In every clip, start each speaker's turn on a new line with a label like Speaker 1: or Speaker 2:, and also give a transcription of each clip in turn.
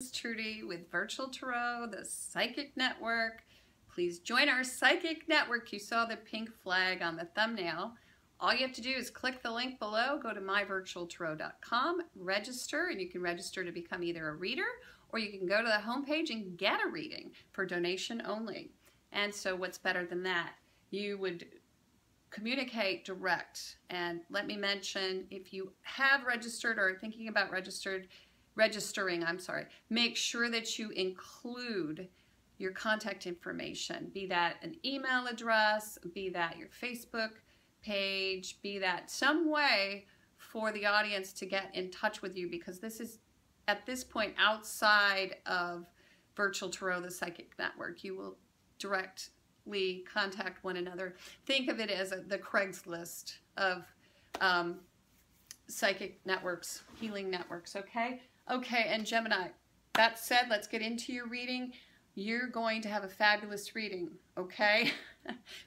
Speaker 1: This is Trudy with Virtual Tarot, the Psychic Network. Please join our Psychic Network. You saw the pink flag on the thumbnail. All you have to do is click the link below, go to myvirtualtarot.com, register, and you can register to become either a reader or you can go to the homepage and get a reading for donation only. And so what's better than that? You would communicate direct. And let me mention, if you have registered or are thinking about registering, make sure that you include your contact information, be that an email address, be that your Facebook page, be that some way for the audience to get in touch with you, because this is at this point outside of Virtual Tarot, the Psychic Network. You will directly contact one another. Think of it as the Craigslist of psychic networks, healing networks, okay? Okay, and Gemini, that said, let's get into your reading. You're going to have a fabulous reading, okay?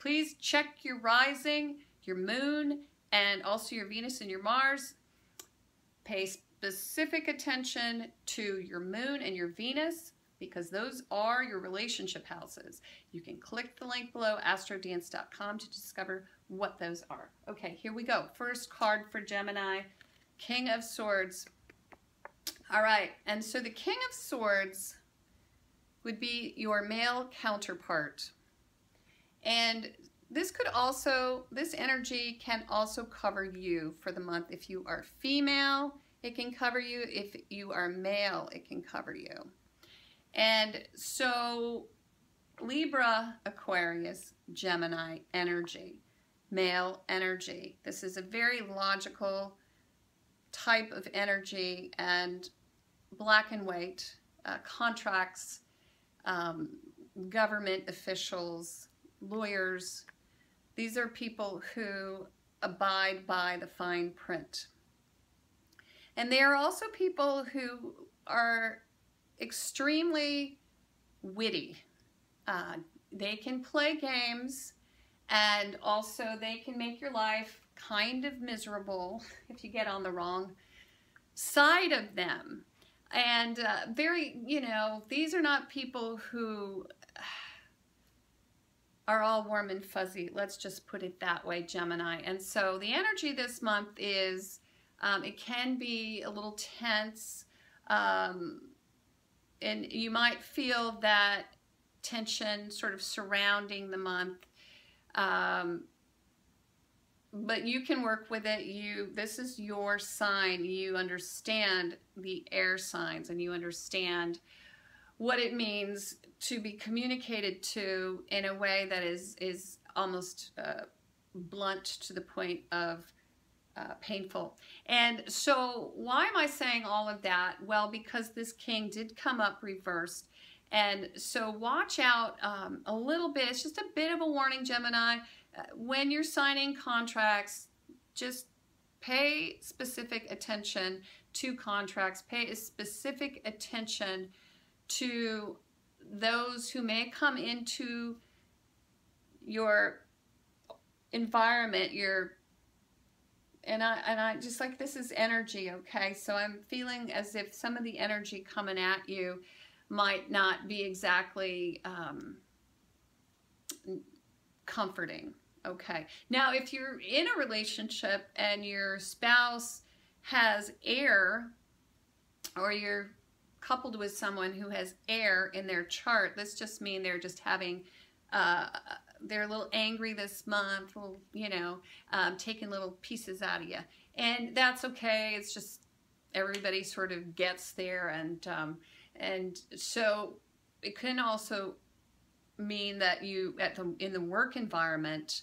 Speaker 1: Please check your rising, your moon, and also your Venus and your Mars. Pay specific attention to your moon and your Venus, because those are your relationship houses. You can click the link below, astrodance.com, to discover what those are. Okay, here we go. First card for Gemini, King of Swords. All right, and so the King of Swords would be your male counterpart. And this energy can also cover you for the month. If you are female, it can cover you. If you are male, it can cover you. And so Libra, Aquarius, Gemini energy, male energy. This is a very logical type of energy, and black and white, contracts, government officials, lawyers. These are people who abide by the fine print. And they are also people who are extremely witty. They can play games, and also they can make your life kind of miserable if you get on the wrong side of them. And these are not people who are all warm and fuzzy. Let's just put it that way, Gemini. And so the energy this month is, it can be a little tense, and you might feel that tension sort of surrounding the month. But you can work with it. This is your sign. You understand the air signs, and you understand what it means to be communicated to in a way that is almost blunt to the point of painful. And so why am I saying all of that? Well, because this king did come up reversed. And so watch out a little bit. It's just a bit of a warning, Gemini. When you're signing contracts, just pay specific attention to contracts. Pay specific attention to those who may come into your environment. And I just like, this is energy, okay? So I'm feeling as if some of the energy coming at you might not be exactly comforting. Okay. Now, if you're in a relationship and your spouse has air, or you're coupled with someone who has air in their chart, this just means they're just having, they're a little angry this month, taking little pieces out of you. And that's okay. It's just everybody sort of gets there. And so it can also mean that you, in the work environment,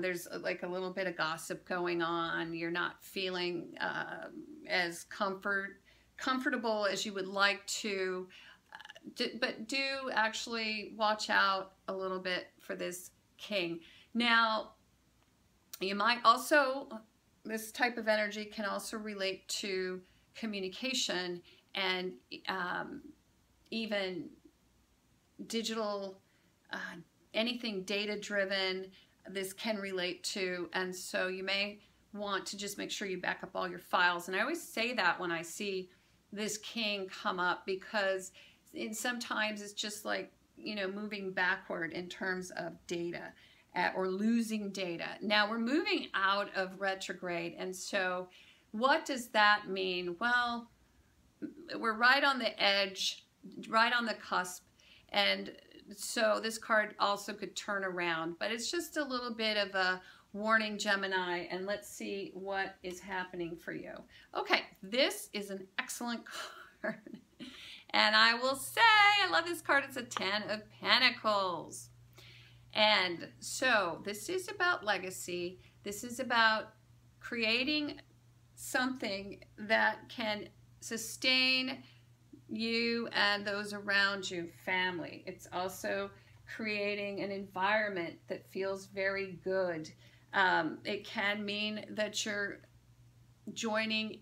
Speaker 1: there's like a little bit of gossip going on. You're not feeling as comfortable as you would like to, but do actually watch out a little bit for this king. Now, you might also, this type of energy can also relate to communication and even digital, anything data-driven, this can relate to. And so you may want to just make sure you back up all your files. And I always say that when I see this king come up, because sometimes it's just like, you know, moving backward in terms of data or losing data. Now we're moving out of retrograde, and so what does that mean? Well, we're right on the edge, right on the cusp, and so this card also could turn around, but it's just a little bit of a warning, Gemini, and let's see what is happening for you. Okay, this is an excellent card, and I will say I love this card. It's a 10 of Pentacles, and so this is about legacy. This is about creating something that can sustain you and those around you, family. It's also creating an environment that feels very good. It can mean that you're joining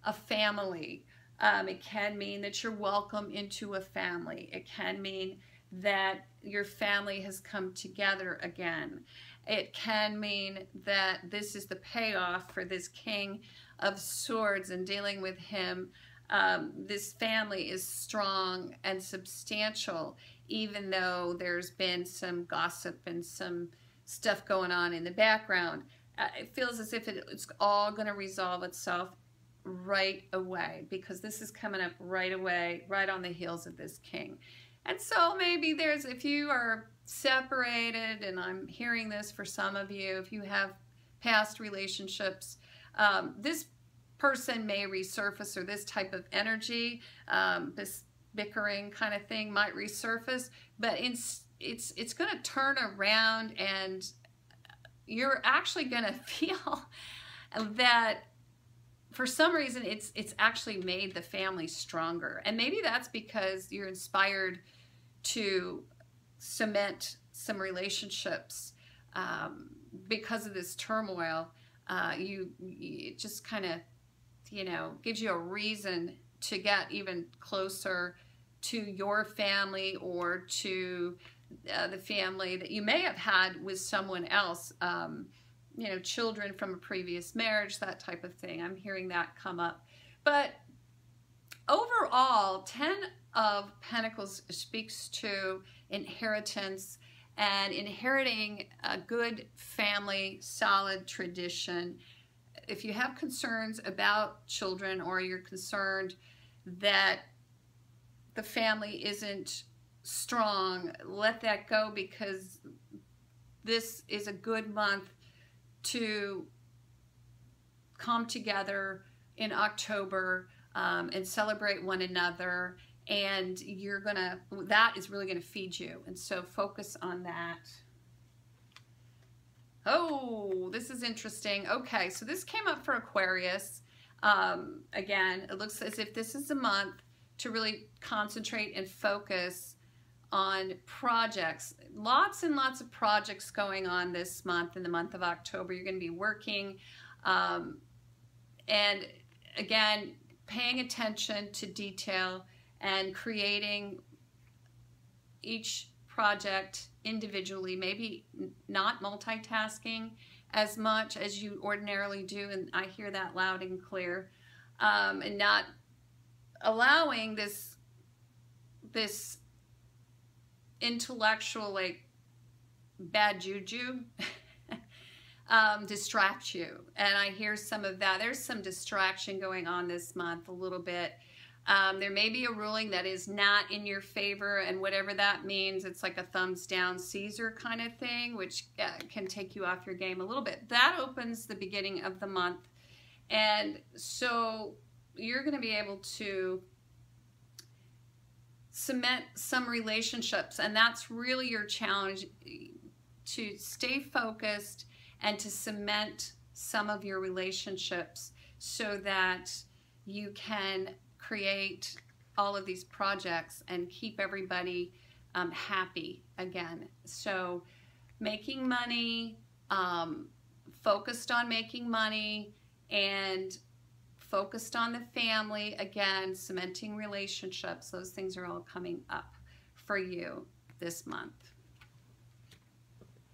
Speaker 1: a family. It can mean that you're welcome into a family. It can mean that your family has come together again. It can mean that this is the payoff for this King of Swords, and dealing with him. This family is strong and substantial, even though there's been some gossip and some stuff going on in the background. It feels as if it's all going to resolve itself right away, because this is coming up right away, right on the heels of this king. And so maybe there's, if you are separated, and I'm hearing this for some of you, if you have past relationships, this person may resurface, or this type of energy, this bickering kind of thing might resurface, but it's going to turn around, and you're actually going to feel that for some reason it's actually made the family stronger. And maybe that's because you're inspired to cement some relationships because of this turmoil. It just kind of, you know, gives you a reason to get even closer to your family, or to the family that you may have had with someone else, you know, children from a previous marriage, that type of thing. I'm hearing that come up. But overall, 10 of Pentacles speaks to inheritance and inheriting a good family, solid tradition. If you have concerns about children, or you're concerned that the family isn't strong, let that go, because this is a good month to come together in October and celebrate one another, and you're gonna, that is really gonna feed you, and so focus on that. Oh, this is interesting. Okay, so this came up for Aquarius. Again, it looks as if this is a month to really concentrate and focus on projects. Lots and lots of projects going on this month, in the month of October. You're going to be working, and again, paying attention to detail and creating each project individually, maybe not multitasking as much as you ordinarily do, and I hear that loud and clear, and not allowing this intellectual, like, bad juju distract you. And I hear some of that. There's some distraction going on this month a little bit. There may be a ruling that is not in your favor, and whatever that means, it's like a thumbs down Caesar kind of thing, which can take you off your game a little bit. That opens the beginning of the month, and so you're going to be able to cement some relationships, and that's really your challenge, to stay focused and to cement some of your relationships so that you can create all of these projects and keep everybody happy again. So making money, focused on making money, and focused on the family, again, cementing relationships. Those things are all coming up for you this month.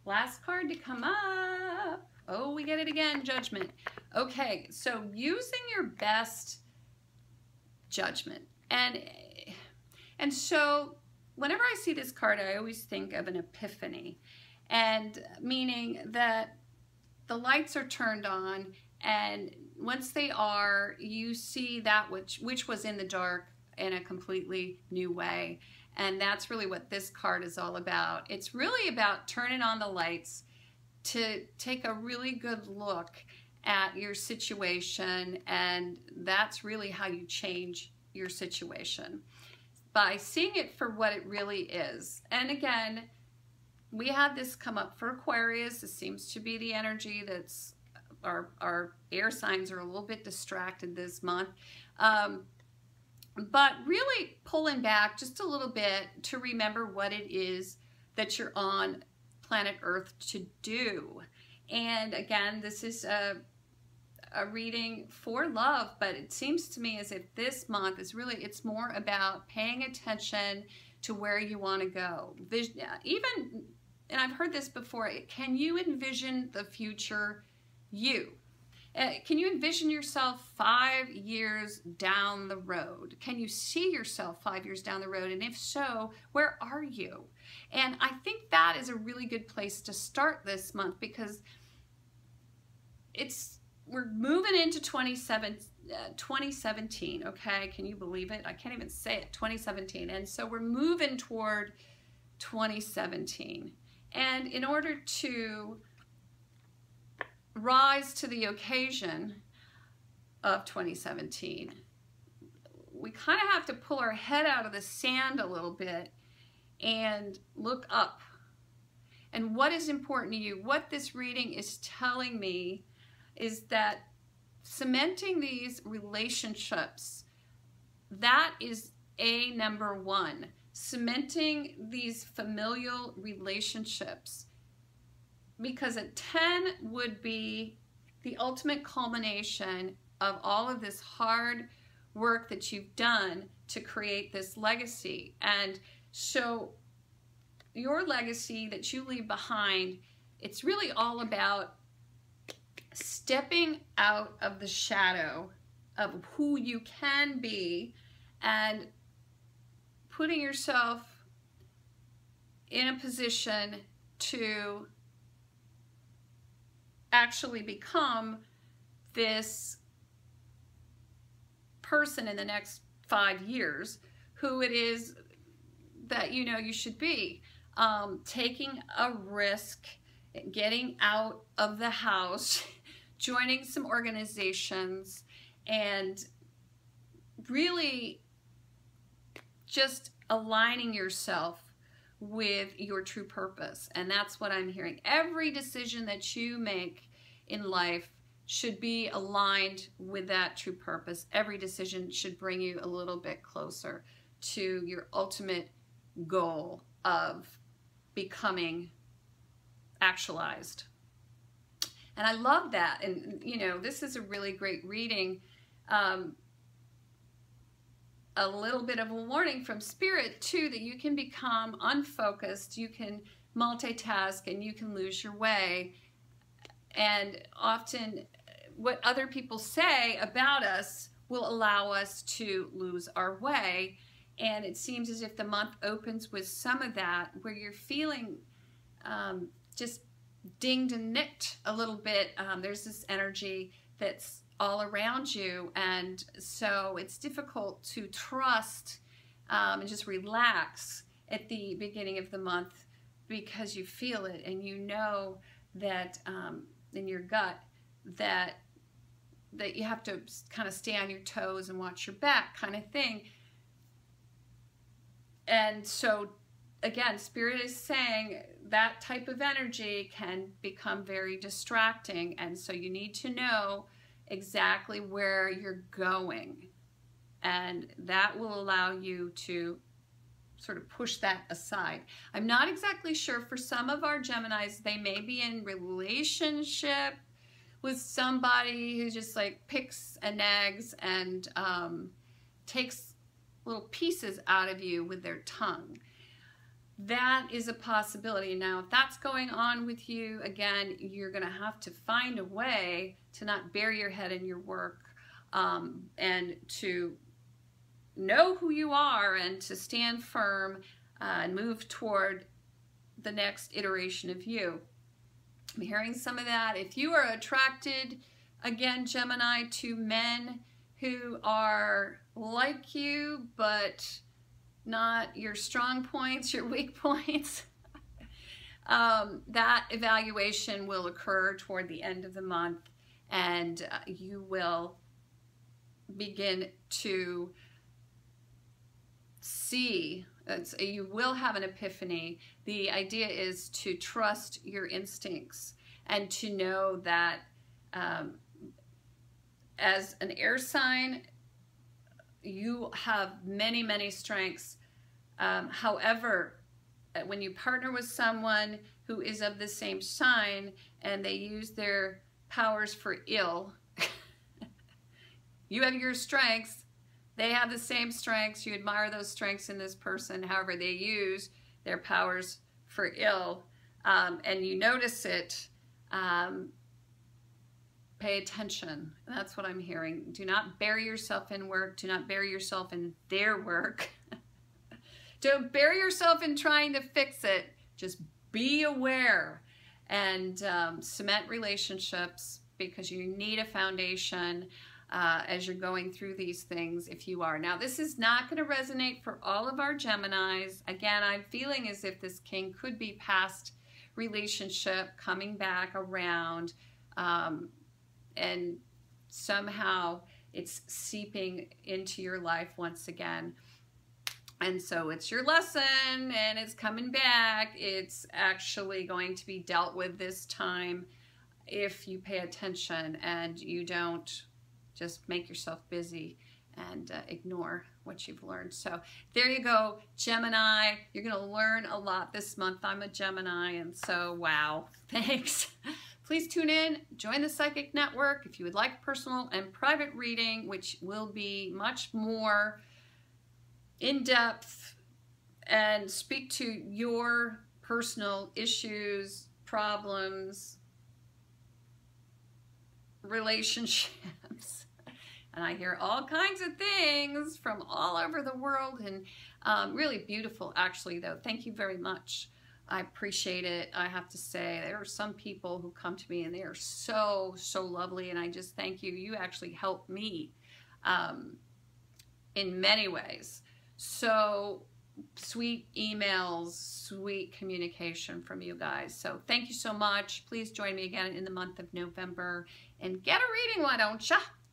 Speaker 1: Last card to come up. Oh, we get it again, Judgment. Okay, so using your best judgment. And so whenever I see this card, I always think of an epiphany, and meaning that the lights are turned on, and once they are, you see that which was in the dark in a completely new way. And that's really what this card is all about. It's really about turning on the lights to take a really good look at your situation, and that's really how you change your situation, by seeing it for what it really is. And again, we had this come up for Aquarius. This seems to be the energy that's, our air signs are a little bit distracted this month. But really pulling back just a little bit to remember what it is that you're on planet Earth to do. And again, this is a reading for love, but it seems to me as if this month is really, it's more about paying attention to where you want to go. Even, and I've heard this before, can you envision the future you? Can you envision yourself 5 years down the road? Can you see yourself 5 years down the road? And if so, where are you? And I think that is a really good place to start this month, because we're moving into 2017, okay? Can you believe it? I can't even say it, 2017. And so we're moving toward 2017. And in order to rise to the occasion of 2017, we kind of have to pull our head out of the sand a little bit and look up. And what is important to you, what this reading is telling me, is that cementing these relationships, that is number one. Cementing these familial relationships, because a 10 would be the ultimate culmination of all of this hard work that you've done to create this legacy. And so your legacy that you leave behind, it's really all about stepping out of the shadow of who you can be and putting yourself in a position to actually become this person in the next 5 years who it is that you know you should be. Taking a risk, getting out of the house, joining some organizations, and really just aligning yourself with your true purpose. And that's what I'm hearing. Every decision that you make in life should be aligned with that true purpose. Every decision should bring you a little bit closer to your ultimate goal of becoming actualized. And I love that. And you know, this is a really great reading. A little bit of a warning from Spirit too, that you can become unfocused, you can multitask, and you can lose your way. And often what other people say about us will allow us to lose our way. And it seems as if the month opens with some of that, where you're feeling just dinged and nicked a little bit. There's this energy that's all around you, and so it's difficult to trust and just relax at the beginning of the month, because you feel it and you know that in your gut that you have to kind of stay on your toes and watch your back, kind of thing. And so again, Spirit is saying that type of energy can become very distracting, and so you need to know exactly where you're going, and that will allow you to sort of push that aside. I'm not exactly sure, for some of our Geminis, they may be in relationship with somebody who just like picks and nags and takes little pieces out of you with their tongue. That is a possibility. Now, if that's going on with you, again, you're going to have to find a way to not bury your head in your work and to know who you are and to stand firm and move toward the next iteration of you. I'm hearing some of that. If you are attracted, again, Gemini, to men who are like you, but not your strong points, your weak points, that evaluation will occur toward the end of the month, and you will begin to see, you will have an epiphany. The idea is to trust your instincts and to know that as an air sign, you have many, many strengths. However, when you partner with someone who is of the same sign and they use their powers for ill, you have your strengths, they have the same strengths, you admire those strengths in this person, however they use their powers for ill, and you notice it, pay attention. That's what I'm hearing. Do not bury yourself in work. Do not bury yourself in their work. Don't bury yourself in trying to fix it. Just be aware and cement relationships, because you need a foundation as you're going through these things if you are. Now, this is not going to resonate for all of our Geminis. Again, I'm feeling as if this king could be past relationship coming back around, and somehow it's seeping into your life once again. And so it's your lesson and it's coming back. It's actually going to be dealt with this time if you pay attention and you don't just make yourself busy and ignore what you've learned. So there you go, Gemini. You're going to learn a lot this month. I'm a Gemini, and so wow, thanks. Please tune in, join the Psychic Network if you would like personal and private reading, which will be much more in-depth and speak to your personal issues, problems, relationships. And I hear all kinds of things from all over the world, and really beautiful, actually, though. Thank you very much. I appreciate it. I have to say, there are some people who come to me and they are so, so lovely, and I just thank you. You actually help me in many ways. So sweet emails, sweet communication from you guys. So thank you so much. Please join me again in the month of November and get a reading, why don't ya?